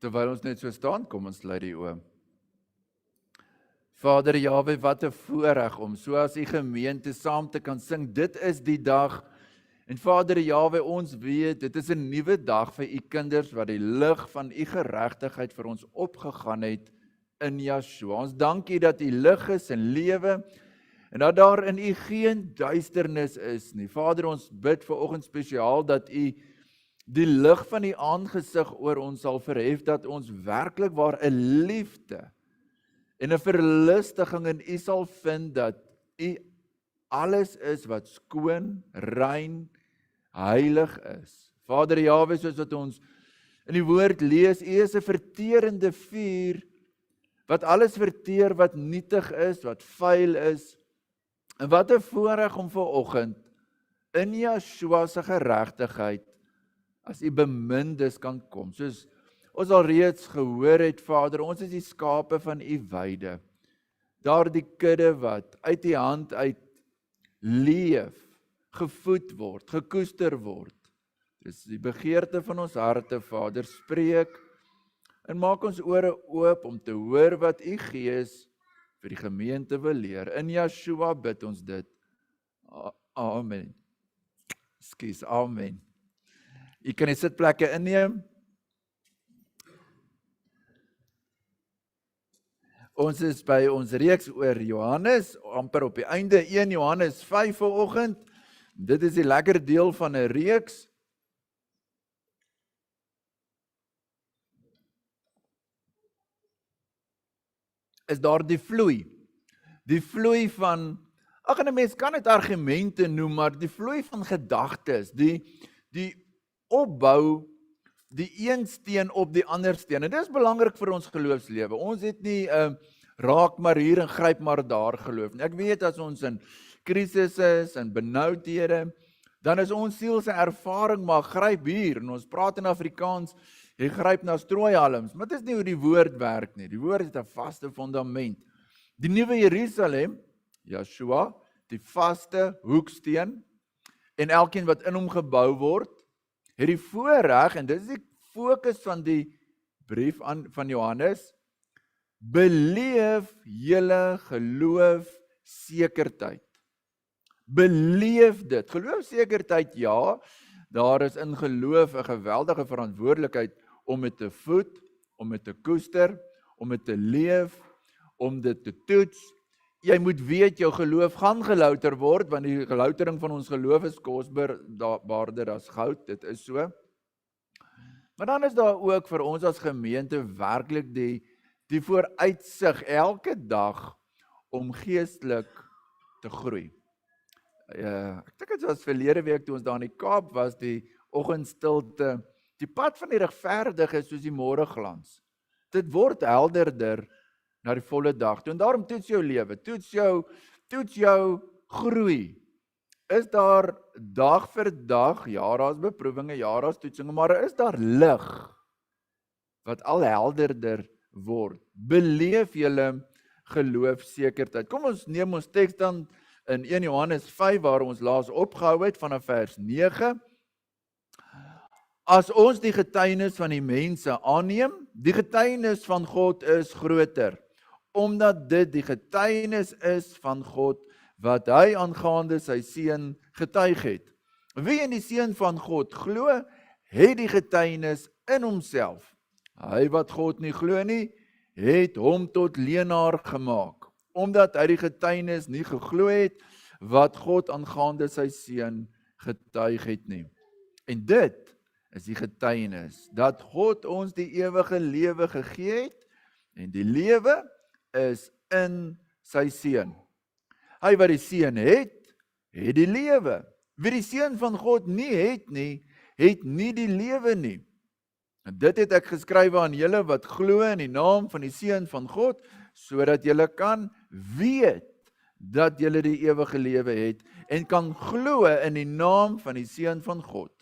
Terwyl ons net so staan, kom ons sluit die oë. Vader Jahwe, wat 'n voorreg om so as u gemeente saam te kan sing. Dit is die dag. En Vader Jahwe, ons weet, dit is 'n nuwe dag vir u kinders wat die lig van u geregtigheid vir ons opgegaan het in Yeshua. Ons dank u dat u lig is en lewe en dat daar in u geen duisternis is nie. Vader, ons bid vanoggend spesiaal dat u die lig van die aangesig oor ons sal verhef, dat ons werklik waar 'n liefde en 'n verlustiging in u sal vind, dat u alles is wat skoon, rein, heilig is. Vader Jahwe, soos wat ons in die woord lees, u is 'n verterende vuur, wat alles verteer wat nietig is, wat vuil is. En wat 'n voorreg om vanoggend in Yeshua se geregtigheid as u bemindes kan kom. Soos ons al reeds gehoor het, Vader, ons is die skape van u weide. Daardie kudde wat uit u hand uit leef, gevoed word, gekoester word. Dis die begeerte van ons harte, Vader, spreek en maak ons ore oop om te hoor wat u Gees vir die gemeente wil leer. In Yeshua bid ons dit. Amen. Skus, amen. U kan die sitplekke inneem. Ons is by ons reeks oor Johannes, amper op die einde, 1 Johannes 5 vanoggend. Dit is die lekker deel van 'n reeks. Is daar die vloei. Die vloei van, en 'n mens kan dit argumente noem, maar die vloei van gedagtes, die opbou, die een steen op die ander steen. En dit is belangrik vir ons geloofslewe. Ons het nie raak maar hier en gryp maar daar geloof nie. Ek weet as ons in krisisse is en benoudhede, dan is ons siel se ervaring maar gryp hier. En ons praat in Afrikaans, jy gryp na strooihalms, maar dit is nie hoe die woord werk nie. Die woord het 'n vaste fundament. Die nuwe Jerusalem, Yeshua, die vaste hoeksteen, en elkeen wat in hom gebou word, het die voorreg, en dit is die fokus van die brief van Johannes, beleef julle geloof sekertyd. Beleef dit. Geloof sekertyd, ja, daar is in geloof 'n geweldige verantwoordelikheid om dit te voed, om dit te koester, om dit te leef, om dit te toets. Jy moet weet jou geloof gaan gelouter word, want die geloutering van ons geloof is kosbaarder as goud, dit is so. Maar dan is daar ook vir ons as gemeente werklik die vooruitsig elke dag om geestelik te groei. Ek dink dit was verlede week toe ons daar in die Kaap was, die oggendstilte, die pad van die regverdige is soos die môreglans. Dit word helderder na die volle dag toe. En daarom toets jou lewe, toets jou groei. Is daar dag vir dag, ja, daar's beproewinge, ja, daar's toetsinge, maar is daar lig wat al helderder word? Beleef julle geloofsekerheid. Kom ons neem ons teks dan in 1 Johannes 5 waar ons laas opgehou het vanaf vers 9. As ons die getuienis van die mense aanneem, die getuienis van God is groter, omdat dit die getuienis is van God wat hy aangaande sy seun getuig het. Wie in die seun van God glo, het die getuienis in homself. Hy wat God nie glo nie, het hom tot leenaar gemaak, omdat hy die getuienis nie geglo het wat God aangaande sy seun getuig het nie. En dit is die getuienis, dat God ons die ewige lewe gegee het, en die lewe is in sy seun. Hy wat die seun het die lewe. Wie die seun van God nie het nie die lewe nie. En dit het ek geskrywe aan julle wat glo in die naam van die seun van God, sodat julle kan weet dat julle die ewige lewe het, en kan glo in die naam van die seun van God.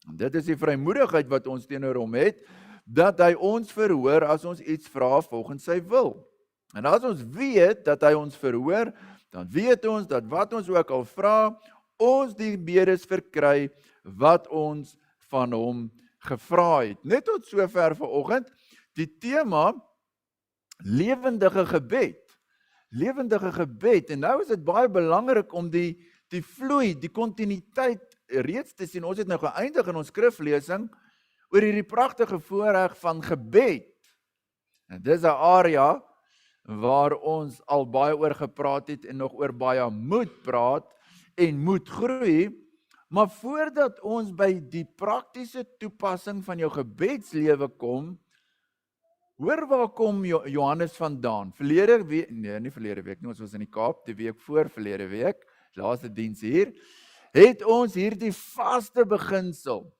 En dit is die vrymoedigheid wat ons teenoor hom het, dat hy ons verhoor as ons iets vra volgens sy wil. En as ons weet dat hy ons verhoor, dan weet ons dat wat ons ook al vra, ons die bedes verkry wat ons van hom gevra het. Net tot sover vanoggend. die tema lewendige gebed. Lewendige gebed. En nou is dit baie belangrik om die vloei, die kontinuïteit reeds te sien. Ons het nou geëindig in ons skriflesing oor hierdie pragtige voorreg van gebed. En dis 'n area waar ons al baie oor gepraat het en nog oor baie moet praat en moet groei. Maar voordat ons by die praktiese toepassing van jou gebedslewe kom, hoor waar kom Johannes vandaan? Verlede week, nee, nie verlede week nie, ons was in die Kaap, die week voor verlede week, laaste diens hier, het ons hierdie vaste beginsel.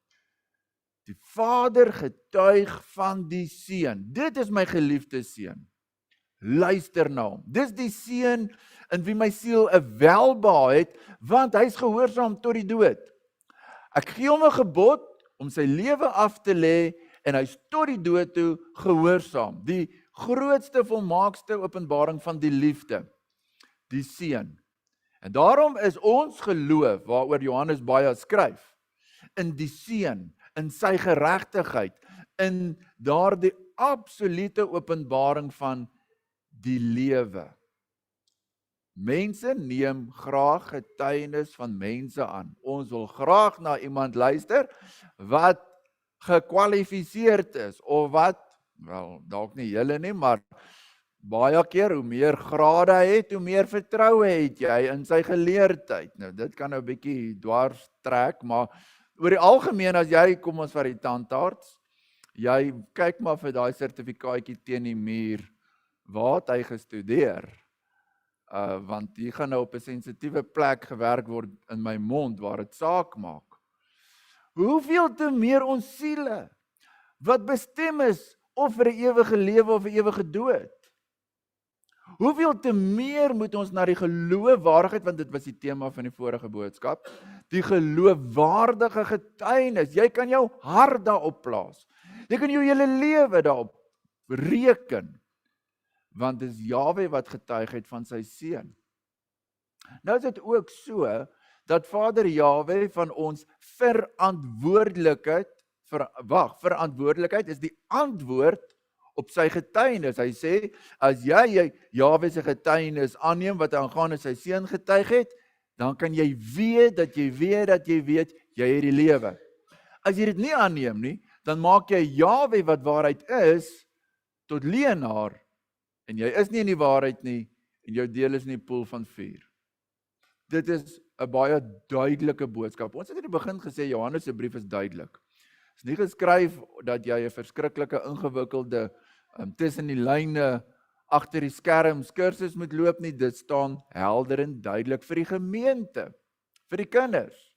Die Vader getuig van die Seun. Dit is my geliefde Seun. Luister na hom. Dis die Seun in wie my siel 'n welbehae het, want hy's gehoorsaam tot die dood. Ek gee hom 'n gebod om sy lewe af te lê en hy's tot die dood toe gehoorsaam. Die grootste volmaakste openbaring van die liefde, die Seun. En daarom is ons geloof, waaroor Johannes baie skryf, in die Seun, in sy geregtigheid, in daardie absolute openbaring van die lewe. Mense neem graag getuienis van mense aan. Ons wil graag na iemand luister wat gekwalifiseerd is, of wat, wel, dalk nie julle nie, maar baie keer, hoe meer grade hy het, hoe meer vertroue het jy in sy geleerdheid. Nou, dit kan nou 'n bietjie dwars trek, maar oor die algemeen, as jy, kom ons vat die tandarts, jy kyk maar vir daai sertifikaatjie teen die muur, waar het hy gestudeer? Want hier gaan nou op 'n sensitiewe plek gewerk word in my mond, waar dit saak maak. Hoeveel te meer ons siele, wat bestem is, of vir 'n ewige lewe of 'n ewige dood. Hoeveel te meer moet ons na die geloofwaardigheid, want dit was die tema van die vorige boodskap, die geloofwaardige getuienis. Jy kan jou hart daarop plaas. Jy kan jou hele lewe daarop reken. Want dit is Jahwe wat getuig het van sy Seun. Nou is dit ook so, dat Vader Jahwe van ons verantwoordelikheid is die antwoord op sy getuienis. Hy sê, as jy Jahwe se getuienis aanneem, wat aangaande sy Seun getuig het, dan kan jy weet, dat jy weet, jy het die lewe. As jy dit nie aanneem nie, dan maak jy Jahwe wat waarheid is, tot leienaar, en jy is nie in die waarheid nie, en jou deel is in die poel van vuur. Dit is 'n baie duidelike boodskap. Ons het in die begin gesê, Johannes se brief is duidelik. Het is nie geskryf dat jy 'n verskriklike ingewikkelde, tussen die lyne, agter die skerms kursus moet loop nie. Dit staan helder en duidelik vir die gemeente, vir die kinders,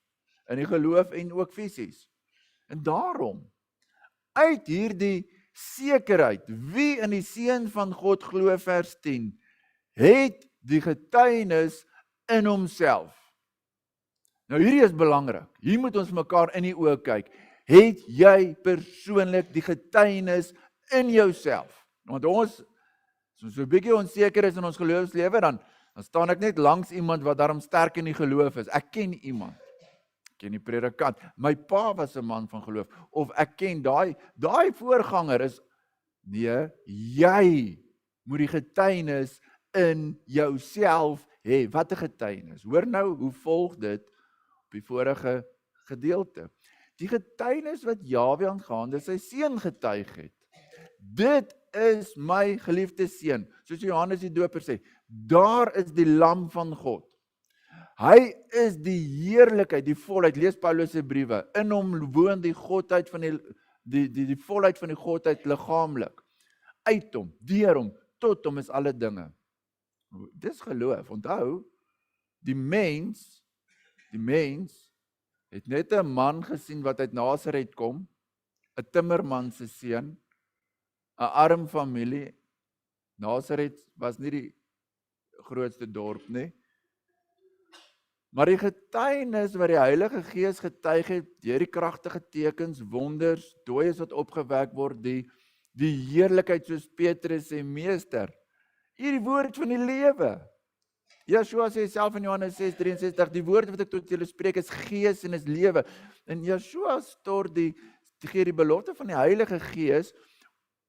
in die geloof en ook fisies. En daarom, uit hierdie sekerheid, wie in die Seun van God glo, vers 10, het die getuienis in homself. Nou hierdie is belangrik. Hier moet ons mekaar in die oë kyk. Het jy persoonlik die getuienis in jouself? Want ons, as so 'n bietjie onseker is in ons geloofslewe, dan staan ek net langs iemand wat daarom sterk in die geloof is. Ek ken iemand. Ek ken die predikant. My pa was 'n man van geloof. Of ek ken daai voorganger is, nee, jy moet die getuienis in jouself hê. Wat 'n getuienis. Hoor nou, hoe volg dit op die vorige gedeelte. Die getuienis wat Jahwe aangaande sy Seun getuig het. Dit is my geliefde Seun, soos Johannes die Doper sê. Daar is die lam van God. Hy is die heerlikheid, die volheid. Lees Paulus se briewe. In hom woon die godheid van die volheid van die godheid liggaamlik. Uit hom, deur hom, tot hom is alle dinge. Dis geloof. Onthou, die mens het net 'n man gesien wat uit Nasaret kom, 'n timmerman se seun, 'n arm familie. Nasaret was nie die grootste dorp nie. Maar die getuienis wat die Heilige Gees getuig het, deur die kragtige tekens, wonders, dooies wat opgewek word, die heerlikheid soos Petrus sê, meester, hierdie woord van die lewe. Yeshua sê self in Johannes 6:63, die woord wat ek tot julle spreek is gees en is lewe. En Yeshua gee die belofte van die Heilige Gees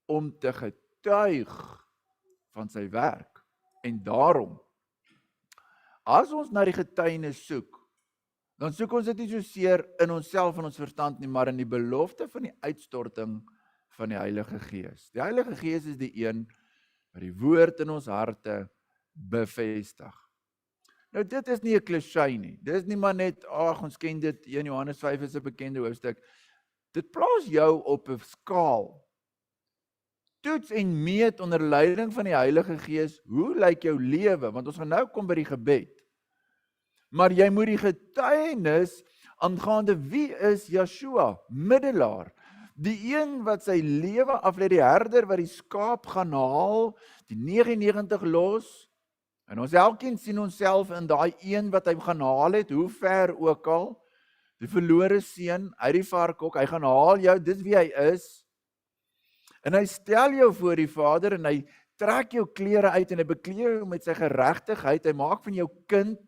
om te getuig van sy werk. En daarom, as ons na die getuienis soek, dan soek ons dit nie so seer in onsself en ons verstand nie, maar in die belofte van die uitstorting van die Heilige Gees. Die Heilige Gees is die een wat die woord in ons harte bevestig. Nou dit is nie 'n cliché nie. Dit is nie maar net, ons ken dit, 1 Johannes 5 is 'n bekende hoofstuk. Dit plaas jou op 'n skaal. Toets en meet onder leiding van die Heilige Gees, hoe lyk jou lewe? Want ons gaan nou kom by die gebed. Maar jy moet die getuienis aangaande wie is Yeshua, middelaar. Die een wat sy lewe aflê, die herder wat die skaap gaan haal, die 99 los. En ons elkeen sien onsself in daai een wat hy gaan haal het, hoe ver ook al. Die verlore seun uit die varkhok, hy gaan haal jou, dis wie hy is. En hy stel jou voor die Vader en hy trek jou klere uit en hy beklee jou met sy geregtigheid, hy maak van jou kind.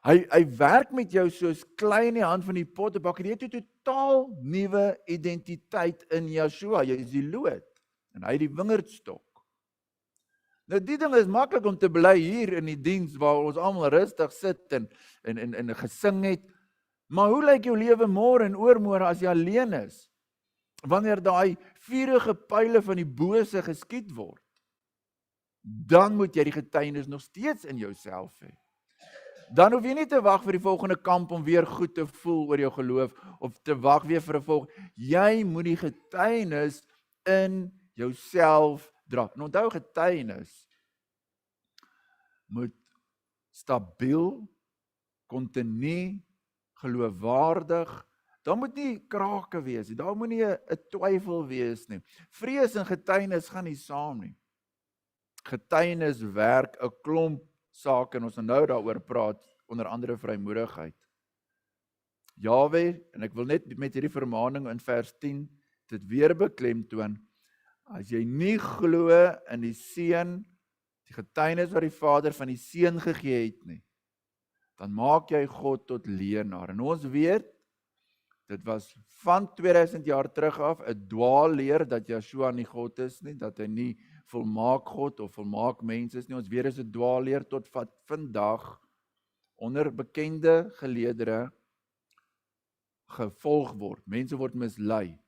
Hy werk met jou soos klei in die hand van die pottebakker. Jy het 'n totaal nuwe identiteit in Yeshua. Jy is die loot en hy die wingerdstok. Nou die ding is maklik om te bely hier in die diens waar ons almal rustig sit en gesing het. Maar hoe lyk jou lewe môre en oormôre as jy alleen is? Wanneer daai vurige pile van die bose geskiet word, dan moet jy die getuienis nog steeds in jouself hê. Dan hoef jy nie te wag vir die volgende kamp om weer goed te voel oor jou geloof, of te wag weer vir 'n volgende. Jy moet die getuienis in jouself dra. En onthou, getuienis moet stabiel, kontinu, geloofwaardig. Daar moet nie krake wees nie. Daar moet nie 'n twyfel wees nie. Vrees en getuienis gaan nie saam nie. Getuienis werk 'n klomp sake en ons gaan nou daaroor praat, onder andere vrymoedigheid. Jaweh, en ek wil net met hierdie vermaaning in vers 10 dit weer beklemtoon. As jy nie glo in die Seun, die getuienis wat die Vader van die Seun gegee het nie, dan maak jy God tot leienaar. En ons weet, dit was van 2000 jaar terug af 'n dwaalleer dat Yeshua nie God is nie, dat hy nie volmaak God of volmaak mens is nie. Ons weet is 'n dwaalleer tot vandag onder bekende geleerdere gevolg word. Mense word mislei.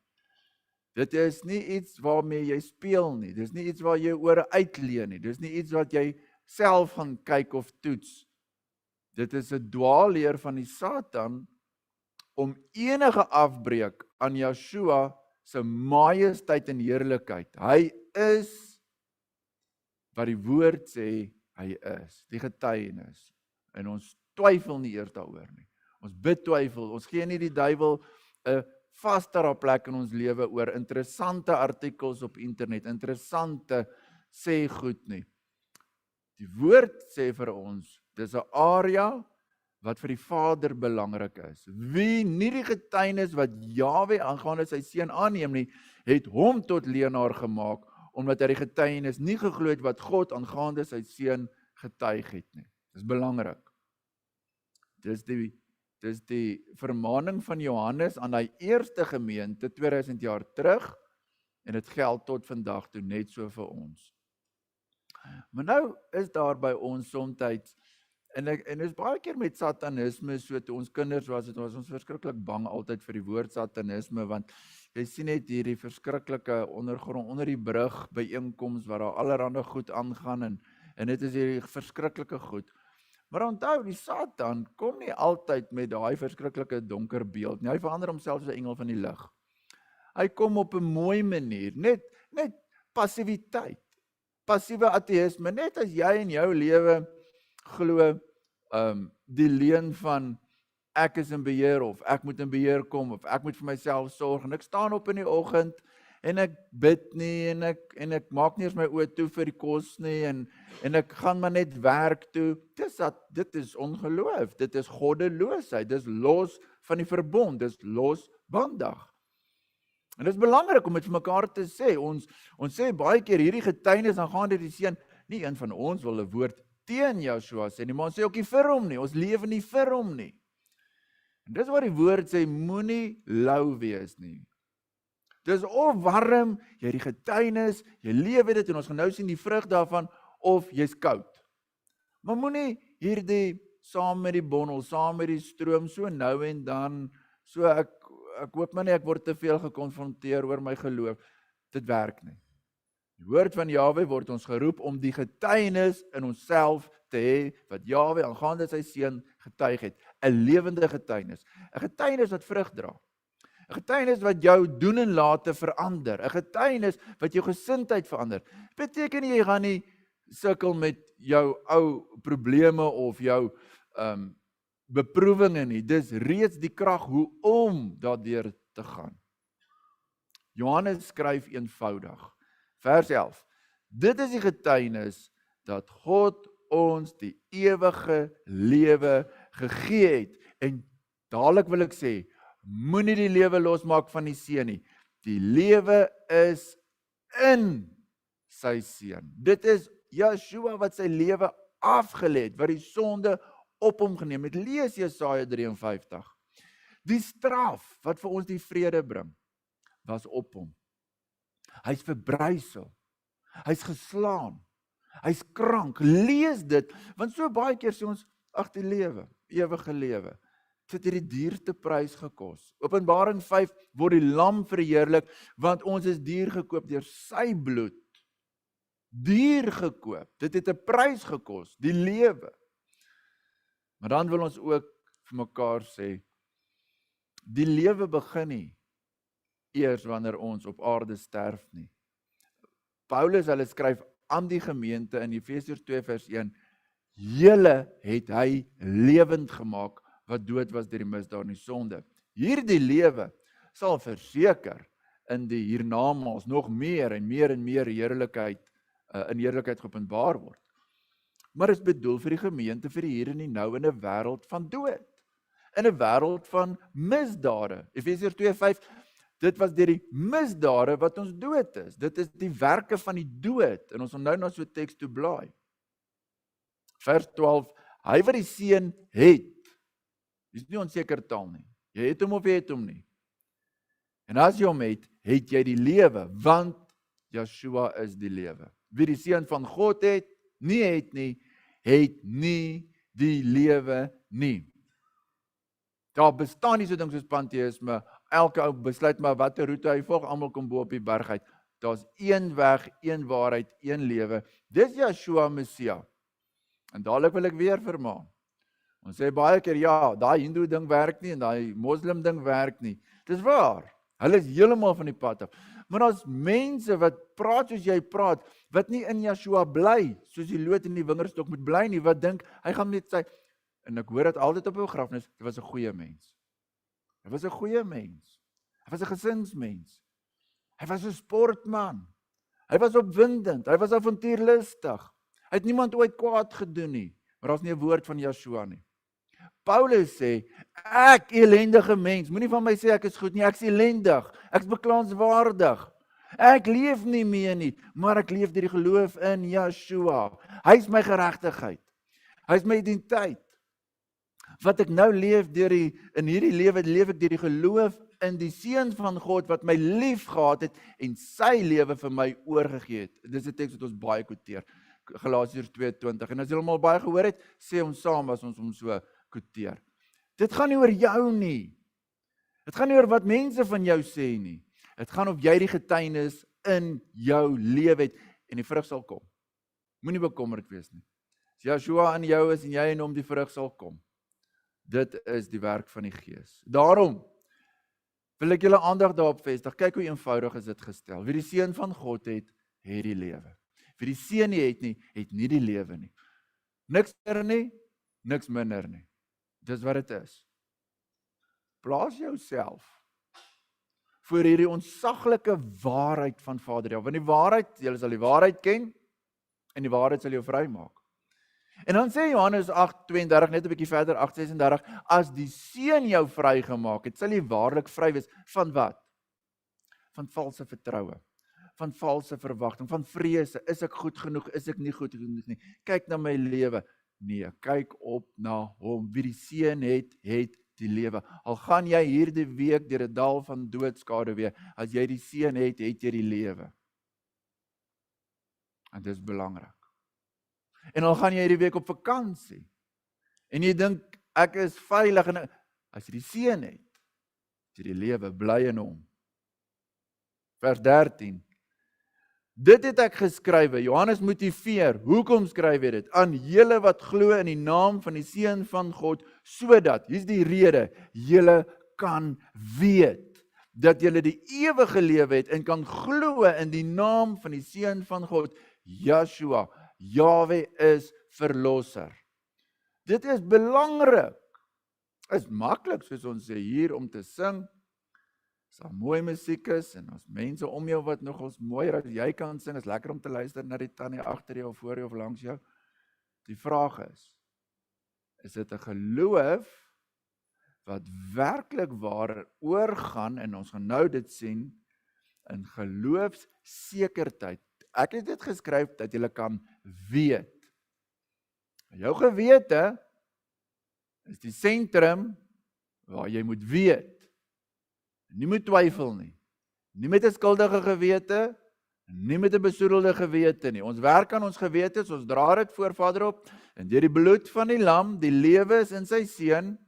Dit is nie iets waarmee jy speel nie. Dit is nie iets waar jy oor uitleen nie. Dit is nie iets wat jy self gaan kyk of toets. Dit is 'n dwaalleer van die Satan om enige afbreek aan Yeshua se majesteit en heerlikheid. Hy is wat die woord sê hy is, die getuienis. En ons twyfel nie eers daaroor nie. Ons betwyfel, ons gee nie die duiwel 'n vaster plek in ons lewe oor interessante artikels op internet, interessante sê goed nie. Die woord sê vir ons, dis 'n area wat vir die Vader belangrik is. Wie nie die getuienis wat Jaweh aangaande sy seun aanneem nie, het hom tot leienaar gemaak, omdat hy die getuienis nie geglo het wat God aangaande sy seun getuig het nie. Dis belangrik. Dis die vermaaning van Johannes aan hy eerste gemeente 2000 jaar terug, en dit geld tot vandag toe net so vir ons. Maar nou is daar by ons somtyds, en is baie keer met satanisme, so toe ons kinders was ons verskriklik bang altyd vir die woord satanisme, want jy sien net hierdie verskriklike ondergrond, onder die brug byeenkoms, waar daar allerhande goed aangaan, en dit is hierdie verskriklike goed. Maar onthou, die Satan kom nie altyd met daai verskriklike donker beeld nie. Hy verander homself as 'n engel van die lig. Hy kom op 'n mooi manier, net passiwiteit, passiewe ateïsme, net as jy in jou lewe glo die leuen van ek is in beheer, of ek moet in beheer kom, of ek moet vir myself sorg, en ek staan op in die oggend, en ek bid nie, en ek maak nie eens my oë toe vir die kos nie, en ek gaan maar net werk toe. Dit is ongeloof, dit is goddeloosheid, dit is los van die verbond, dit is losbandig. En dit is belangrik om dit vir mekaar te sê. Ons sê baie keer hierdie getuienis aangaande die seun, nie een van ons wil 'n woord teen Yeshua sê nie, maar ons sê ook nie vir hom nie, ons lewe nie vir hom nie. En dis wat die woord sê, moenie lou wees nie. Dis of warm, jy het die getuienis, jy lewe dit en ons gaan nou sien die vrug daarvan, of jy's koud. Maar moenie hierdie saam met die bondel, saam met die stroom, so nou en dan, so ek hoop maar nie ek word te veel gekonfronteer oor my geloof. Dit werk nie. Die woord van Jahwe word ons geroep om die getuienis in onsself te hê, wat Jahwe aangaande sy seun getuig het, 'n lewende getuienis, 'n getuienis wat vrug dra. 'n Getuienis wat jou doen en late verander. 'n Getuienis wat jou gesindheid verander. Beteken nie jy gaan nie sukkel met jou ou probleme of jou beproewinge nie. Dis reeds die krag hoe om daardeur te gaan. Johannes skryf eenvoudig. Vers 11. Dit is die getuienis dat God ons die ewige lewe gegee het. En dadelik wil ek sê, moenie die lewe losmaak van die seun nie. Die lewe is in sy seun. Dit is Yeshua wat sy lewe afgelê het, wat die sonde op hom geneem het. Lees Jesaja 53. Die straf wat vir ons die vrede bring, was op hom. Hy's verbrysel. Hy's geslaan. Hy's krank. Lees dit, want so baie keer sê ons, ag die lewe, ewige lewe. Dit het die duurste prys gekos. Openbaring 5 word die lam verheerlik, want ons is duur gekoop deur sy bloed. Duur gekoop. Dit het 'n prys gekos, die lewe. Maar dan wil ons ook vir mekaar sê, die lewe begin nie eers wanneer ons op aarde sterf nie. Paulus, hulle skryf aan die gemeente in Efesiërs 2 vers 1, julle het hy lewend gemaak, wat dood was deur die misdaad en die sonde. Hierdie lewe sal verseker in die hiernamaals nog meer en meer en meer heerlikheid, in heerlikheid geopenbaar word. Maar is bedoel vir die gemeente, vir die hier en die nou, in 'n wêreld van dood. In 'n wêreld van misdade. Efesiërs 2:5, dit was deur die misdade wat ons dood is. Dit is die werke van die dood. En ons gaan nou na so 'n teks toe blaai. Vers 12, hy wat die seun het, dis nie onseker taal nie. Jy het hom of jy het hom nie. En as jy hom het jy die lewe, want Yeshua is die lewe. Wie die seun van God het nie die lewe nie. Daar bestaan nie so ding soos panteïsme. Elke ou besluit maar watter roete hy volg, almal kom bo op die berg uit. Daar's een weg, een waarheid, een lewe. Dis Yeshua Messia. En dadelik wil ek weer vermaan. Ons sê baie keer, ja, daai Hindoe ding werk nie en daai Moslem ding werk nie. Dis waar. Hulle is heeltemal van die pad af. Maar daar's mense wat praat soos jy praat, wat nie in Yeshua bly, soos die loot in die wingerdstok moet bly nie, wat dink, hy gaan net sê, en ek hoor dit altyd op 'n begrafnis, hy was 'n goeie mens. Hy was 'n goeie mens. Hy was 'n gesinsmens. Hy was 'n sportman. Hy was opwindend, hy was avontuurlustig. Hy het niemand ooit kwaad gedoen nie, maar daar's nie 'n woord van Yeshua nie. Paulus sê, ek elendige mens, moenie van my sê ek is goed nie, ek is elendig, ek is beklaanswaardig. Ek leef nie meer nie, maar ek leef deur die geloof in Yeshua. Hy is my geregtigheid. Hy is my identiteit. Wat ek nou leef in hierdie lewe, leef ek deur die geloof in die seun van God wat my lief gehad het en sy lewe vir my oorgegee het. Dis 'n teks wat ons baie quoteer. Galasiërs 2:20. En as jy hom al baie gehoor het, sê ons saam as ons hom so quoteer. Dit gaan nie oor jou nie. Dit gaan nie oor wat mense van jou sê nie. Dit gaan of jy die getuienis in jou lewe het en die vrug sal kom. Moenie bekommerd wees nie. As Yeshua in jou is en jy in hom, die vrug sal kom. Dit is die werk van die Gees. Daarom wil ek julle aandag daarop vestig. Kyk hoe eenvoudig is dit gestel. Wie die seun van God het die lewe. Wie die seun nie het nie die lewe nie. Niks meer nie, niks minder nie. Dis wat dit is. Plaas jouself voor hierdie ontsaglike waarheid van Vader. Want die waarheid, julle sal die waarheid ken en die waarheid sal jou vrymaak. En dan sê Johannes 8:32, net 'n bietjie verder, 8:36, as die seun jou vrygemaak het, sal jy waarlik vry wees van wat? Van valse vertroue, van valse verwagting, van vrese. Is ek goed genoeg? Is ek nie goed genoeg nie? Kyk na my lewe. Nee, kyk op na hom. Wie die seun het die lewe. Al gaan jy hierdie week deur 'n dal van doodskade weer, as jy die seën het, het jy die lewe. En dit is belangrik. En al gaan jy hierdie week op vakansie, en jy dink, ek is veilig, en as jy die seën het, het jy die lewe, bly in hom. Vers 13. Dit het ek geskrywe, Johannes motiveer, hoekom skryf hy dit? Aan julle wat glo in die naam van die Seun van God, sodat, hier's die rede, julle kan weet, dat julle die ewige lewe het, en kan glo in die naam van die Seun van God, Yeshua, Yahweh is verlosser. Dit is belangrik. Is maklik, soos ons sê hier, om te sing, as daar mooi musiek is, en as mense om jou wat nog ons mooier as jy kan sing, is lekker om te luister na die tannie agter jou, of voor jou, of langs jou. Die vraag is dit 'n geloof, wat werklik waar oorgaan, en ons gaan nou dit sien, in geloofssekerheid. Ek het dit geskryf, dat jy kan weet. Jou gewete, is die sentrum, waar jy moet weet. Nie moet twyfel nie. Nie met 'n skuldige gewete, nie met 'n besoedelde gewete nie. Ons werk aan ons gewete, ons dra dit voor Vader op, en deur die bloed van die lam, die lewe is in sy seun,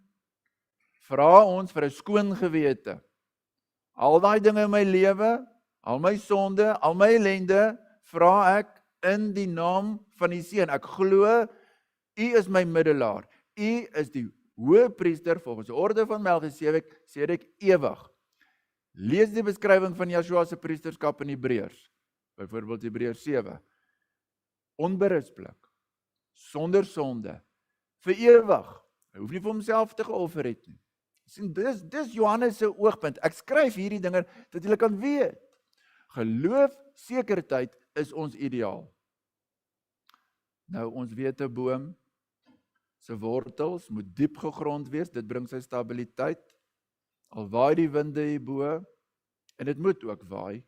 vra ons vir 'n skoon gewete. Al daai dinge in my lewe, al my sonde, al my ellende, vra ek in die naam van die seun. Ek glo, U is my middelaar. U is die hoëpriester volgens die orde van Melchisedek ewig. Lees die beskrywing van Yeshua se priesterskap in Hebreërs, byvoorbeeld Hebreërs 7. Onberisplik, sonder sonde, vir ewig. Hy hoef nie vir homself te geoffer het nie. Sien, dis Johannes se oogpunt. Ek skryf hierdie dinge dat julle kan weet. Geloofsekerheid is ons ideaal. Nou, ons weet 'n boom se wortels moet diep gegrond wees, dit bring sy stabiliteit. Al waai die winde hierbo, en dit moet ook waai.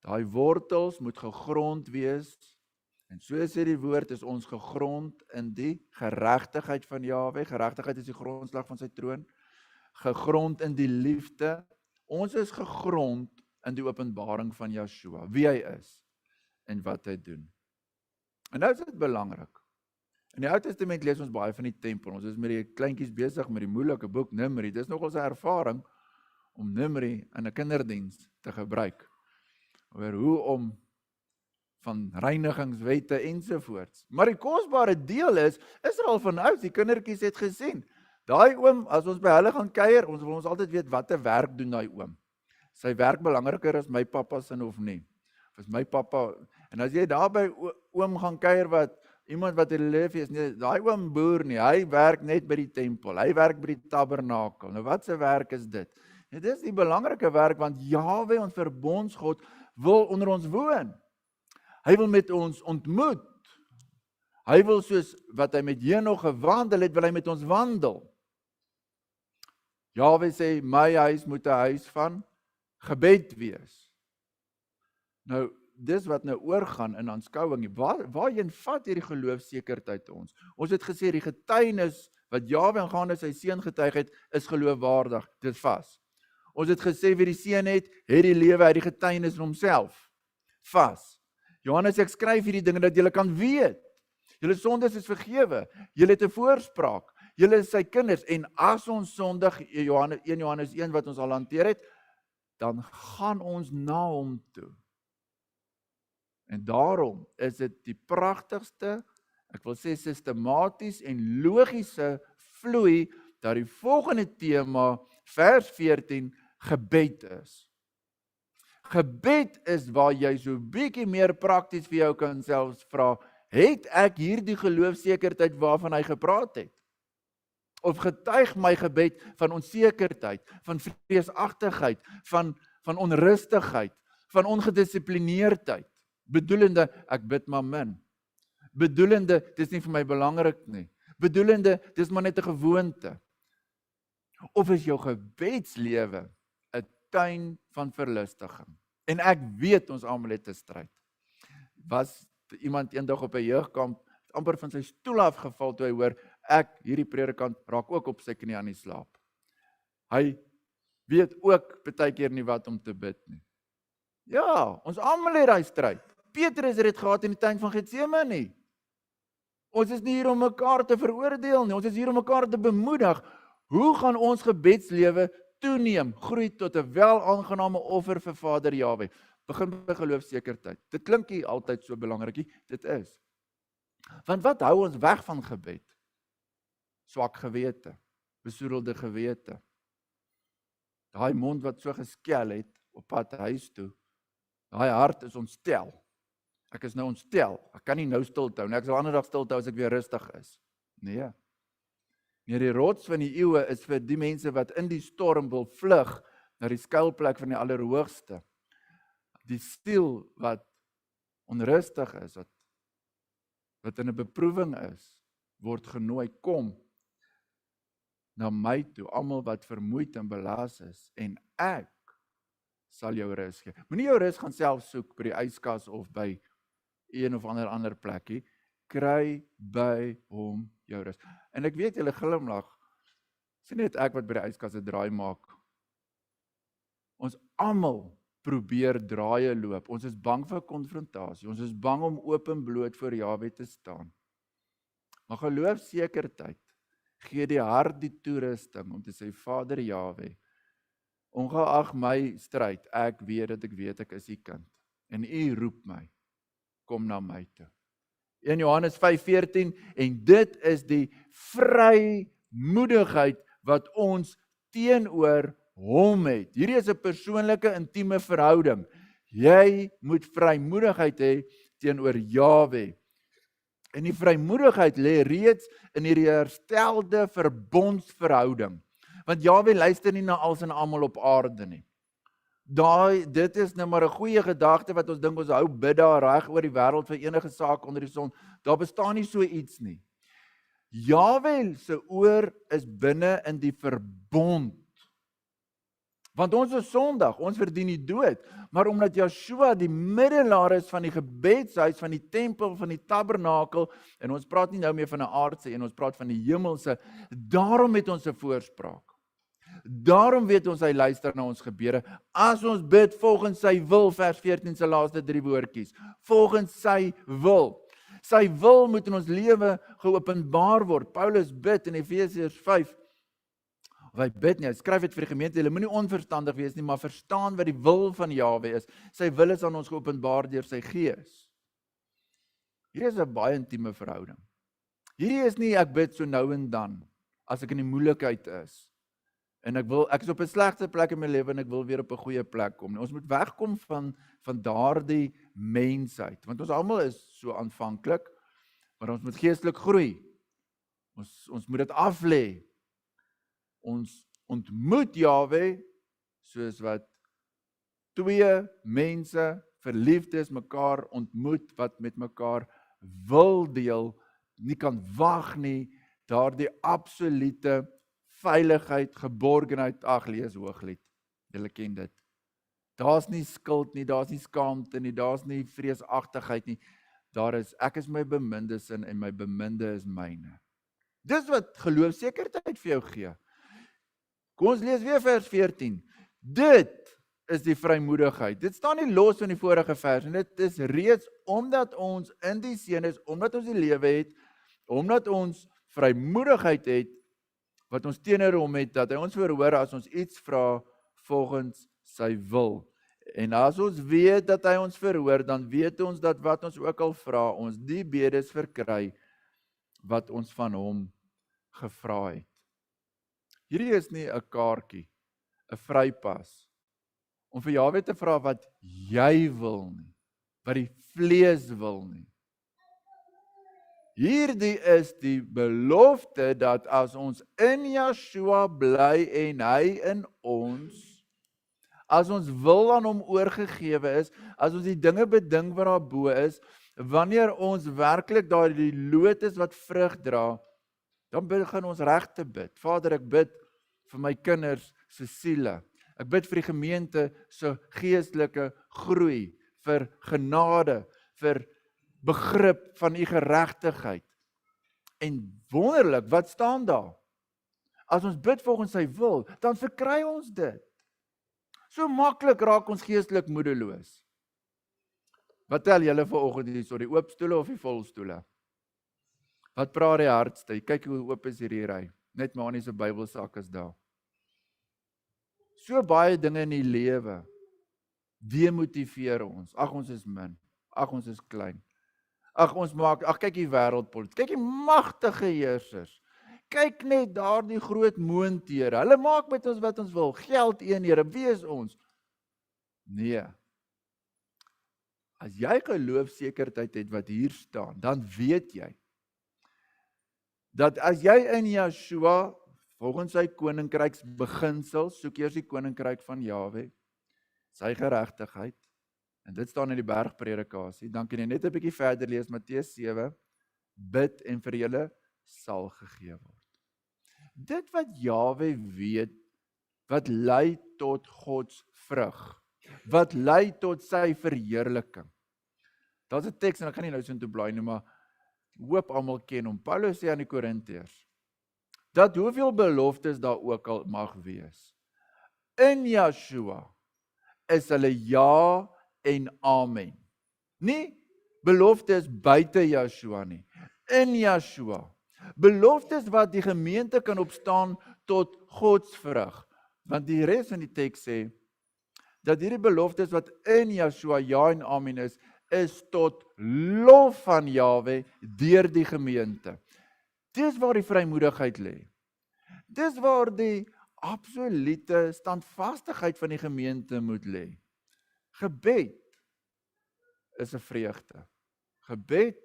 Daai wortels moet gegrond wees, en so sê die woord, is ons gegrond in die geregtigheid van Jahwe. Geregtigheid is die grondslag van sy troon. Gegrond in die liefde. Ons is gegrond in die openbaring van Yeshua, wie hy is en wat hy doen. En nou is dit belangrik. In die Ou Testament lees ons baie van die tempel. Ons is met die kleintjies besig met die moeilike boek Numeri. Dis nogal 'n ervaring om Numeri in 'n kinderdiens te gebruik. Oor hoe om van reinigingswette ensovoorts. Maar die kosbare deel is er al van ouds, die kindertjies het gesien. Daai oom, as ons by hulle gaan kuier, ons wil ons altyd weet wat 'n werk doen daai oom. Sy werk belangriker as my pappa se of nie. Of is my pappa, en as jy daar by oom gaan kuier iemand wat leef is, nee, daai oom boer nie, hy werk net by die tempel, hy werk by die tabernakel. Nou wat se werk is dit? Dit is die belangrike werk, want Jahwe, ons verbondsgod, wil onder ons woon. Hy wil met ons ontmoet. Hy wil soos wat hy met Henog gewandel het, wil hy met ons wandel. Jahwe sê, my huis moet 'n huis van gebed wees. Nou, dis wat nou oorgaan in aanskouing. Waarheen vat hierdie geloofsekerheid ons? Ons het gesê, die getuienis wat Jahwe aangaande sy seun getuig het, is geloofwaardig, dit vas. Ons het gesê, wie die seun het die lewe, hy die getuienis in homself, vas. Johannes, ek skryf hierdie dinge dat julle kan weet. Julle sondes is vergewe, julle het 'n voorspraak, julle is sy kinders, en as ons sondig, 1 Johannes 1 wat ons al hanteer het, dan gaan ons na hom toe. En daarom is dit die pragtigste, ek wil sê sistematies en logiese vloei, dat die volgende tema, vers 14, gebed is. Gebed is waar jy so bietjie meer prakties vir jou kan selfs vra, het ek hierdie geloofsekerheid waarvan hy gepraat het? Of getuig my gebed van onsekerheid, van vreesagtigheid, van onrustigheid, van ongedissiplineerdheid? Bedoelende, ek bid maar min. Bedoelende, dis nie vir my belangrik nie. Bedoelende, dis maar net 'n gewoonte. Of is jou gebedslewe 'n tuin van verlustiging? En ek weet ons almal het 'n stryd. Was iemand eendag op 'n jeugkamp, amper van sy stoel afgeval toe hy hoor, hierdie predikant raak ook op sy knie aan die slaap. Hy weet ook baie keer nie wat om te bid nie. Ja, ons almal het daai stryd. Petrus het dit gehad in die tuin van Getsemane. Ons is nie hier om mekaar te veroordeel nie, ons is hier om mekaar te bemoedig. Hoe gaan ons gebedslewe toeneem, groei tot 'n welaangename offer vir Vader Jahwe? Begin by geloofsekerheid. Dit klink nie altyd so belangrik nie, dit is. Want wat hou ons weg van gebed? Swak gewete, besoedelde gewete. Daai mond wat so geskel het op pad huis toe. Daai hart is ontstel. Ek is nou ontstel. Ek kan nie nou stil hou nie. Ek sal ander dag stil hou as ek weer rustig is. Nee. Nee, die rots van die eeue is vir die mense wat in die storm wil vlug na die skuilplek van die Allerhoogste. Die siel wat onrustig is, wat in 'n beproewing is, word genooi, kom na my toe, almal wat vermoeid en belaas is, en ek sal jou rus gee. Moenie jou rus gaan self soek by die yskas of by een of ander plekkie. Kry by hom jou rus. En ek weet julle glimlag, sien net ek wat by die yskas 'n draai maak. Ons almal probeer draaie loop. Ons is bang vir konfrontasie. Ons is bang om oop en bloot voor Jahwe te staan. Maar geloofsekerheid gee die hart die toerusting om te sê, Vader Jahwe, ongeag my stryd, ek weet ek is u kind. En u roep my, kom na my toe. In Johannes 5:14, en dit is die vrymoedigheid wat ons teenoor hom het. Hierdie is 'n persoonlike, intieme verhouding. Jy moet vrymoedigheid hê teenoor Jahwe. En die vrymoedigheid lê reeds in hierdie herstelde verbondsverhouding. Want Jahwe luister nie na als en almal op aarde nie. Dit is nou maar 'n goeie gedagte wat ons dink ons hou bid daar reg oor die wêreld vir enige saak onder die son. Daar bestaan nie so iets nie. Jahwe se oor is binne in die verbond. Want ons is sondig, ons verdien die dood, maar omdat Yeshua die middelaar is van die gebedshuis, van die tempel, van die tabernakel, en ons praat nie nou meer van 'n aardse en ons praat van die hemelse, daarom het ons 'n voorspraak. Daarom weet ons hy luister na ons gebede, as ons bid volgens sy wil, vers 14 se laaste 3 woordjies, volgens sy wil. Sy wil moet in ons lewe geopenbaar word. Paulus bid in Efesiërs 5, hy bid nie, hy skryf dit vir die gemeente, hulle moenie onverstandig wees nie, maar verstaan wat die wil van Jahwe is. Sy wil is aan ons geopenbaar deur sy gees. Hierdie is 'n baie intieme verhouding. Hierdie is nie ek bid so nou en dan, as ek in die moeilikheid is, en ek is op 'n slegte plek in my lewe en ek wil weer op 'n goeie plek kom. Ons moet wegkom van daardie mensheid, want ons almal is so aanvanklik, maar ons moet geestelik groei. Ons moet dit aflê. Ons ontmoet Jahwe soos wat twee mense verliefdes mekaar ontmoet wat met mekaar wil deel, nie kan wag nie, daardie absolute veiligheid, geborgenheid, lees Hooglied. Julle ken dit. Daar's nie skuld nie, daar's nie skaamte nie, daar's nie vreesagtigheid nie. Ek is my beminde sin en my beminde is myne. Dis wat geloofsekerheid vir jou gee. Kom ons lees weer vers 14. Dit is die vrymoedigheid. Dit staan nie los van die vorige vers en dit is reeds omdat ons in die seun is, omdat ons die lewe het, omdat ons vrymoedigheid het wat ons teenoor hom het, dat hy ons verhoor as ons iets vra volgens sy wil. En as ons weet dat hy ons verhoor, dan weet ons dat wat ons ook al vra, ons die bedes verkry wat ons van hom gevra het. Hierdie is nie 'n kaartjie, 'n vrypas, om vir Jahwe te vra wat jy wil nie, wat die vlees wil nie. Hierdie is die belofte dat as ons in Yeshua bly en hy in ons, as ons wil aan hom oorgegewe is, as ons die dinge beding wat daar bo is, wanneer ons werklik daardie loot is wat vrug dra, dan begin ons reg te bid. Vader, ek bid vir my kinders se siele. Ek bid vir die gemeente se geestelike groei, vir genade, vir begrip van u geregtigheid. En wonderlik, wat staan daar? as ons bid volgens sy wil, dan verkry ons dit. So maklik raak ons geestelik moedeloos. Wat tel julle vanoggend hier, so die oop stoele of die vol stoele? Wat praat die hardste? Kyk hoe oop is hierdie ry. Net Manie se Bybelsak is daar. So baie dinge in die lewe demotiveer ons. Ag, ons is min. Ag, ons is klein. Ag, kyk die wêreldpolitiek. Kyk die magtige heersers. Kyk net daar die groot moontere. Hulle maak met ons wat ons wil. Geld eenhede, wie is ons? Nee. As jy geloofsekerheid het wat hier staan, dan weet jy, dat as jy in Yeshua, volgens sy koninkryks beginsel, soek eers die koninkryk van Jahwe, sy geregtigheid, en dit staan in die bergpredikasie, dan kan jy net 'n bietjie verder lees, Matteus 7, bid en vir julle sal gegee word. Dit wat Jahwe weet, wat lei tot Gods vrug, wat lei tot sy verheerliking. Daar's 'n teks, en ek gaan nie nou so intoe blaai nie, maar hoop almal ken hom. Paulus sê aan die Korintiërs, dat hoeveel beloftes daar ook al mag wees, in Yeshua is hulle ja en amen. Nie beloftes buite Yeshua nie, in Yeshua. Beloftes wat die gemeente kan opstaan tot Gods vrug. Want die res van die teks sê, dat hierdie beloftes wat in Yeshua ja en amen is tot lof van Jahwe deur die gemeente. Dis waar die vrymoedigheid lê. Dis waar die absolute standvastigheid van die gemeente moet lê. Gebed is 'n vreugde. Gebed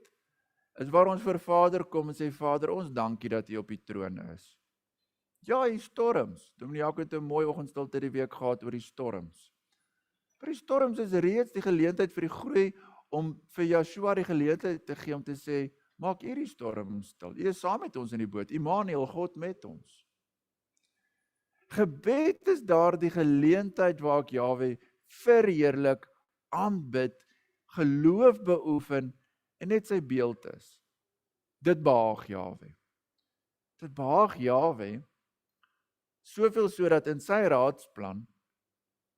is waar ons vir Vader kom en sê, Vader, ons dankie dat U op die troon is. Ja, die storms. Dominee Jaco het 'n mooi oggendstilte die week gehad oor die storms. Maar die storms is reeds die geleentheid vir die groei om vir Yeshua die geleentheid te gee om te sê, maak U die storm stil. U is saam met ons in die boot. Immanuel, God met ons. Gebed is daar die geleentheid waar ek Jahwe verheerlik, aanbid, geloof beoefen en net sy beeld is. Dit behaag Jahwe. Dit behaag Jahwe soveel sodat in sy raadsplan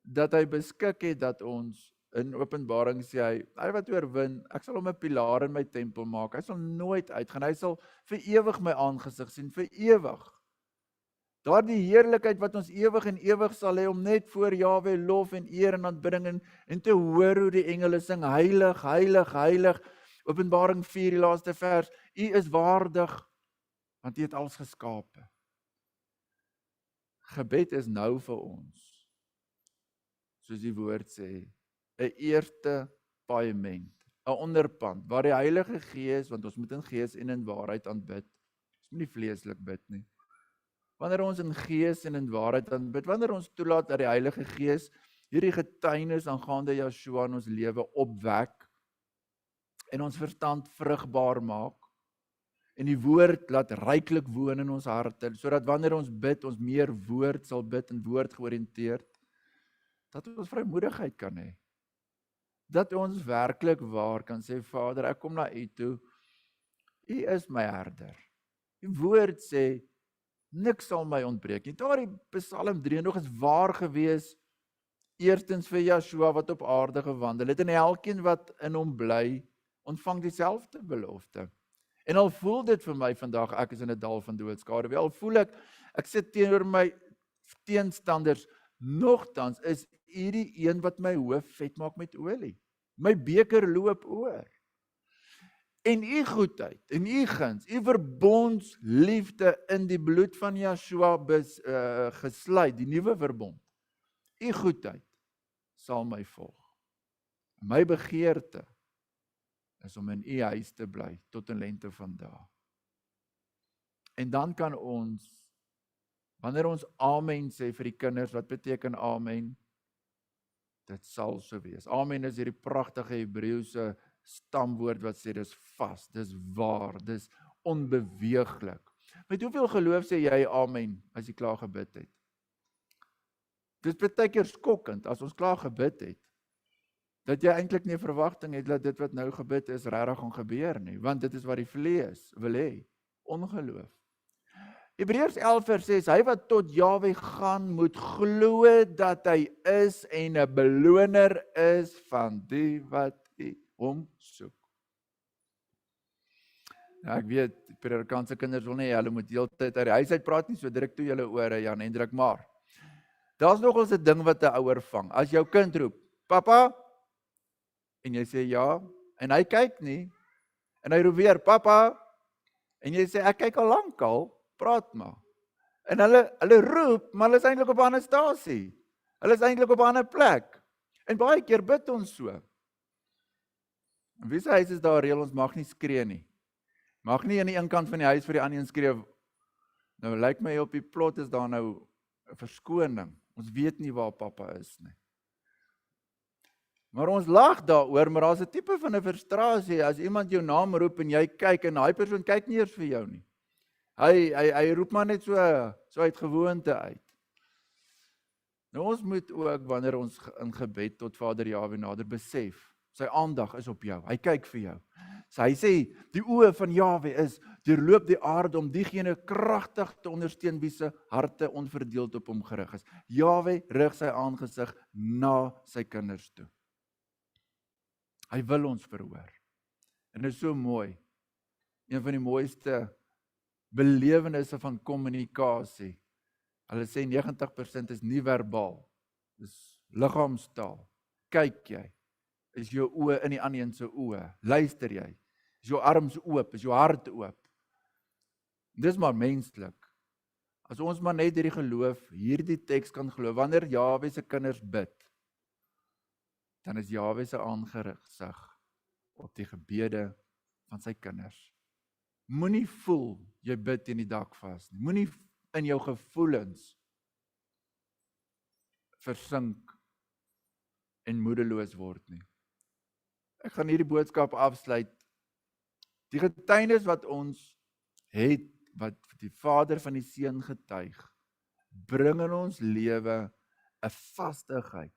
dat hy beskik het dat ons in Openbaring sê hy wat oorwin, ek sal hom 'n pilaar in my tempel maak. Hy sal nooit uitgaan. Hy sal vir ewig my aangesig sien, vir ewig. Daardie heerlikheid wat ons ewig en ewig sal hê om net voor Jahwe lof en eer en aanbidding en te hoor hoe die engele sing, heilig, heilig, heilig. Openbaring 4, die laaste vers, U is waardig, want U het alles geskape. Gebed is nou vir ons, soos die woord sê, 'n eerste paaiement, 'n onderpand, waar die Heilige Gees, want ons moet in gees en in waarheid aanbid, ons moet nie vleeslik bid nie. Wanneer ons in gees en in waarheid aanbid, wanneer ons toelaat dat die Heilige Gees hierdie getuienis aangaande Yeshua in ons lewe opwek, en ons verstand vrugbaar maak, en die woord laat ryklik woon in ons harte, sodat wanneer ons bid, ons meer woord sal bid en woord georiënteerd, dat ons vrymoedigheid kan hê. Dat ons werklik waar kan sê, Vader, ek kom na U toe, U is my herder. Die woord sê, niks sal my ontbreek nie. Daardie Psalm 3 is waar gewees, eerstens vir Yeshua wat op aarde gewandel het, en elkeen wat in hom bly, ontvang dieselfde belofte. En al voel dit vir my vandag, ek is in 'n dal van doodskade, al voel ek sit teenoor my teenstanders, nogtans is U die een wat my hoof vet maak met olie. My beker loop oor. En U goedheid, en U guns, U verbondsliefde in die bloed van Yeshua gesluit, die nuwe verbond. U goedheid sal my volg. My begeerte is om in U huis te bly tot in lente van dae. En dan kan ons, wanneer ons amen sê vir die kinders, wat beteken amen? Dit sal so wees. Amen is hierdie pragtige Hebreëse stamwoord wat sê dis vas, dis waar, dis onbeweeglik. Met hoeveel geloof sê jy amen as jy klaar gebid het? Dis baie keer skokkend as ons klaar gebid het, dat jy eintlik nie 'n verwagting het dat dit wat nou gebid is regtig gaan gebeur nie, want dit is wat die vlees wil hê, ongeloof. Hebreërs 11 vers 6, hy wat tot Jahwe gaan, moet glo dat hy is en 'n beloner is van die wat hom soek. Ja, ek weet, die predikanse kinders wil nie, hulle moet heeltyd uit die huis uit praat nie, so druk toe julle ore, Jan Hendrik, maar daar's nogals 'n ding wat 'n ouer vang. As jou kind roep, "Pappa," en jy sê ja, en hy kyk nie, en hy roep weer, "Pappa," en jy sê, "Ek kyk al lankal, praat maar." En hulle roep, maar hulle is eintlik op 'n ander stasie. Hulle is eintlik op 'n ander plek. En baie keer bid ons so. En wie se huis is daar reël, ons mag nie skree nie. Mag nie aan die een kant van die huis vir die ander een skree. Nou lyk my op die plot is daar nou 'n verskoning. Ons weet nie waar pappa is nie. Maar ons lag daaroor, maar daar's 'n tipe van 'n frustrasie as iemand jou naam roep en jy kyk en daai persoon kyk nie eers vir jou nie. Hy roep maar net so uit gewoonte uit. Nou ons moet ook wanneer ons in gebed tot Vader Jahwe nader besef, sy aandag is op jou. Hy kyk vir jou. So hy sê die oë van Jahwe is deurloop die aarde om diegene kragtig te ondersteun wie se harte onverdeeld op hom gerig is. Jahwe rig sy aangesig na sy kinders toe. Hy wil ons verhoor. En dit is so mooi. Een van die mooiste belewennisse van kommunikasie. Hulle sê 90% is nie verbaal. Dis liggaamstaal. Kyk jy? Is jou oë in die ander een se oë? Luister jy? Is jou arms oop? Is jou hart oop? Dis maar menslik. As ons maar net hierdie geloof, hierdie teks kan glo, wanneer Jahwe se kinders bid, dan is Jahwe se aangesig op die gebede van sy kinders. Moenie voel jy bid teen die dak vas nie. Moenie in jou gevoelens versink en moedeloos word nie. Ek gaan hierdie boodskap afsluit. Die getuienis wat ons het, wat die Vader van die Seun getuig, bring in ons lewe 'n vastigheid.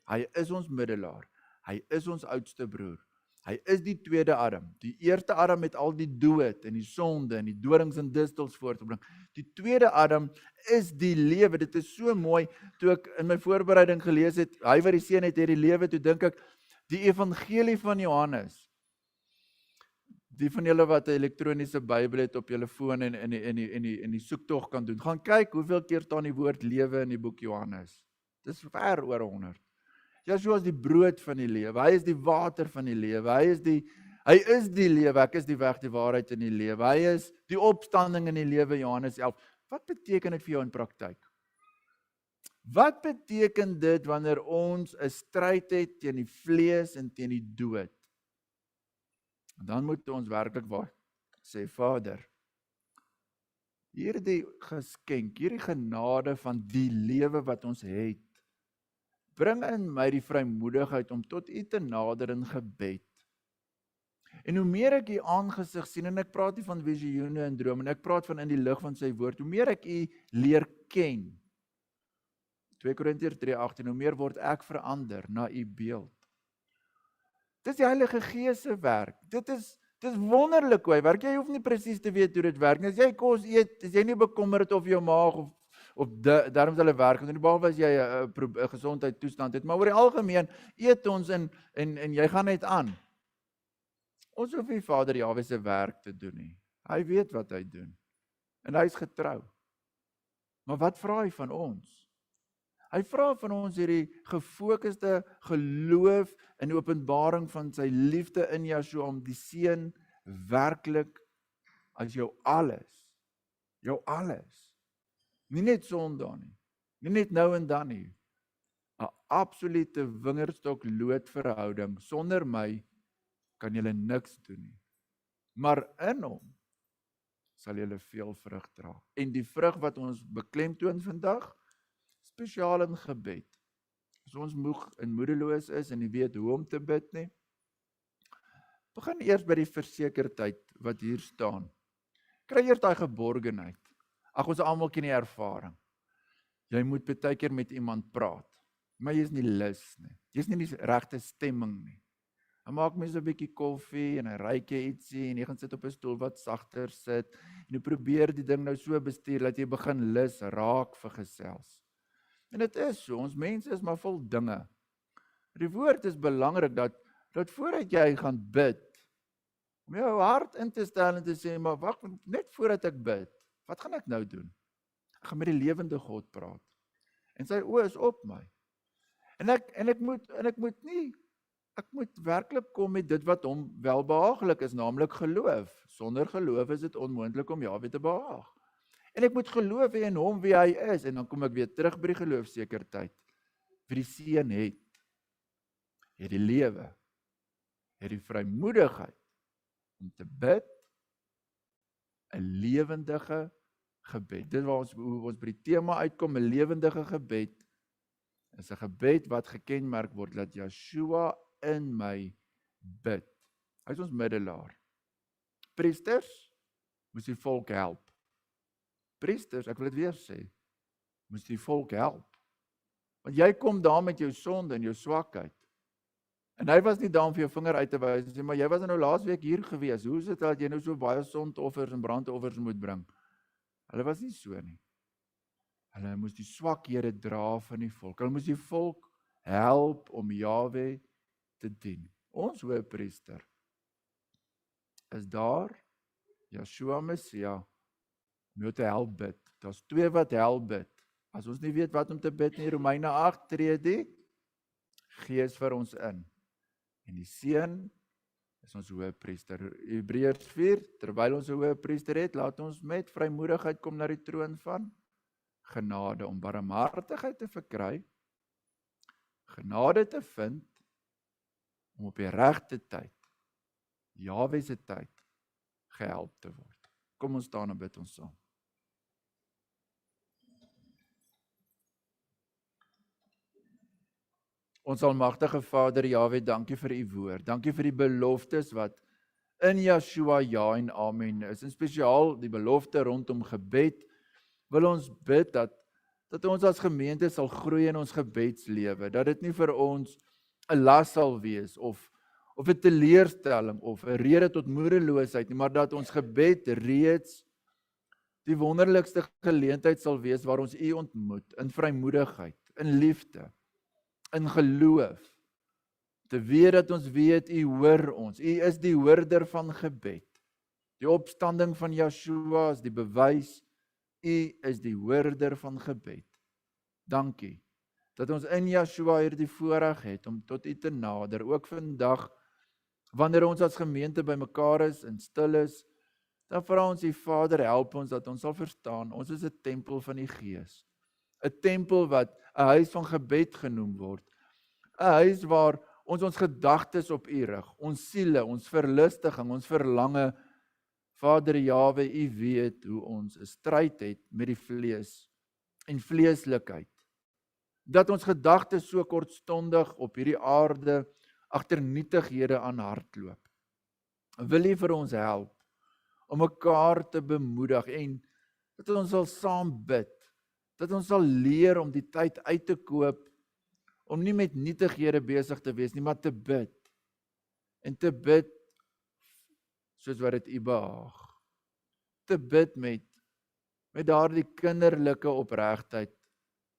Hy is ons middelaar. Hy is ons oudste broer. Hy is die tweede Adam. Die eerste Adam het al die dood en die sonde en die dorings en distels voortgebring. Die tweede Adam is die lewe. Dit is so mooi. Toe ek in my voorbereiding gelees het, hy wat die Seun het die lewe, toe dink ek, die evangelie van Johannes. Die van julle wat 'n elektroniese Bybel het op julle foon en in die soektog kan doen, gaan kyk hoeveel keer staan die woord lewe in die boek Johannes. Dis ver oor 100. Yeshua is die brood van die lewe. Hy is die water van die lewe. Hy is die lewe. Ek is die weg, die waarheid en die lewe. Hy is die opstanding in die lewe, Johannes 11. Wat beteken dit vir jou in praktyk? Wat beteken dit wanneer ons 'n stryd het teen die vlees en teen die dood? Dan moet ons werklik waar sê, Vader, hierdie geskenk, hierdie genade van die lewe wat ons het, bring in my die vrymoedigheid om tot U te nader in gebed. En hoe meer ek U aangesig sien, en ek praat nie van visioene en drome, en ek praat van in die lig van sy woord, hoe meer ek U leer ken. 2 Korintiërs 3:18, hoe meer word ek verander na U beeld. Dis die Heilige Gees se werk. Dit is wonderlik hoe hy werk. Jy hoef nie presies te weet hoe dit werk nie. As jy kos eet, is jy nie bekommerd of jou maag of darms hulle werk doen, behalwe as jy 'n gesondheidstoestand het, maar oor die algemeen eet ons en jy gaan net aan. Ons hoef nie Vader Jahwe se werk te doen nie. Hy weet wat hy doen. En hy is getrou. Maar wat vra hy van ons? Hy vra van ons hierdie gefokusde geloof in die openbaring van sy liefde in Yeshua om die Seun werklik as jou alles. Jou alles. Nie net Sondag nie. Nie net nou en dan nie. 'n Absolute wingerdstok loodverhouding. Sonder my kan julle niks doen nie. Maar in hom sal julle veel vrug dra. En die vrug wat ons beklemtoon vandag, spesiaal in gebed. As ons moeg en moedeloos is en nie weet hoe om te bid nie, begin eers by die versekerdheid wat hier staan. Kry eers daai geborgenheid. Ag, ons almal ken die ervaring. Jy moet baie keer met iemand praat, maar jy is nie lus nie. Jy is nie die regte stemming nie. Hy maak mens 'n bietjie koffie en hy ruik jy ietsie en jy gaan sit op 'n stoel wat sagter sit en jy probeer die ding nou so bestuur dat jy begin lus raak vir gesels. En dit is so, ons mense is maar vol dinge. Die woord is belangrik dat voordat jy gaan bid, om jou hart in te stel en te sê, maar wag, net voordat ek bid, wat gaan ek nou doen? Ek gaan met die lewende God praat. En sy oë is op my. En ek moet werklik kom met dit wat hom welbehaaglik is, naamlik geloof. Sonder geloof is dit onmoontlik om Jahwe te behaag. En ek moet geloof hê in hom wie hy is, en dan kom ek weer terug by die geloofsekerheid. Wie die seun het die lewe, het die vrymoedigheid om te bid, 'n lewendige gebed. Dit waar hoe ons by die tema uitkom, 'n lewendige gebed, is 'n gebed wat gekenmerk word, dat Yeshua in my bid. Hy is ons middelaar. Priesters moes die volk help. Priesters, ek wil dit weer sê, moes die volk help. Want jy kom daar met jou sonde en jou swakheid. En hy was nie daar om vir jou vinger uit te wys en sê, maar jy was nou laasweek hier gewees. Hoe is dit dat jy nou so baie sondoffers en brandoffers moet bring? Hulle was nie so nie. Hulle moes die swakhede dra van die volk. Hulle moes die volk help om Jahwe te dien. Ons hoëpriester is daar, Yeshua Messia, om jou te help bid. Daar's twee wat help bid. As ons nie weet wat om te bid nie, Romeine 8 tree die Gees vir ons in. En die Seun is ons hoëpriester. Hebreërs 4, terwyl ons 'n hoëpriester het, laat ons met vrymoedigheid kom na die troon van genade, om barmhartigheid te verkry, genade te vind, om op die regte tyd, Jahwe se tyd, gehelp te word. Kom ons staan en bid ons saam. Ons almagtige Vader, Jahwe, dankie vir u woord. Dankie vir die beloftes wat in Yeshua ja en amen is. En spesiaal die belofte rondom gebed, wil ons bid dat ons as gemeente sal groei in ons gebedslewe, dat dit nie vir ons 'n las sal wees, of 'n teleurstelling, of 'n rede tot moedeloosheid nie, maar dat ons gebed reeds die wonderlikste geleentheid sal wees waar ons u ontmoet, in vrymoedigheid, in liefde, in geloof, te weet dat ons weet, u hoor ons, u is die hoorder van gebed. Die opstanding van Yeshua is die bewys, u is die hoorder van gebed. Dankie, dat ons in Yeshua hierdie voorreg het om tot u te nader, ook vandag, wanneer ons as gemeente bymekaar is en stil is, dan vra ons u Vader, help ons dat ons sal verstaan, ons is 'n tempel van die Gees. 'n Tempel wat 'n huis van gebed genoem word. 'n Huis waar ons gedagtes op u rig, ons siele, ons verlustiging, ons verlange. Vader Jahwe, u weet hoe ons 'n stryd het met die vlees en vleeslikheid. Dat ons gedagtes so kortstondig op hierdie aarde agter nietighede aan hardloop. Wil u vir ons help om mekaar te bemoedig en dat ons sal saam bid, dat ons sal leer om die tyd uit te koop, om nie met nietighede besig te wees nie, maar te bid. En te bid soos wat dit u behaag. Te bid met daardie kinderlike opregtheid,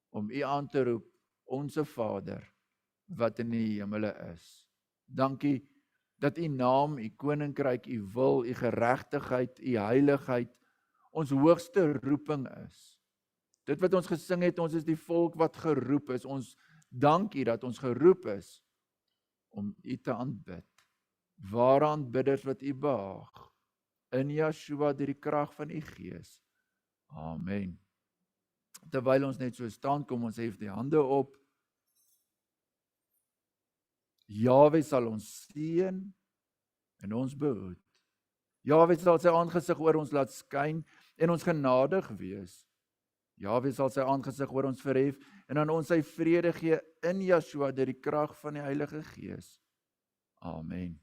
om u aan te roep, onse Vader, wat in die hemele is. Dankie dat u naam, u koninkryk, u wil, u geregtigheid, u heiligheid, ons hoogste roeping is. Dit wat ons gesing het, ons is die volk wat geroep is. Ons dank u dat ons geroep is om u te aanbid. Ware aanbidders wat u behaag. In Yeshua deur die krag van u Gees. Amen. Terwyl ons net so staan, kom ons hef die hande op. Jahwe sal ons seën en ons behoed. Jahwe sal sy aangesig oor ons laat skyn en ons genadig wees. Jahwe sal sy aangesig oor ons verhef en aan ons sy vrede gee in Yeshua deur die krag van die Heilige Gees. Amen.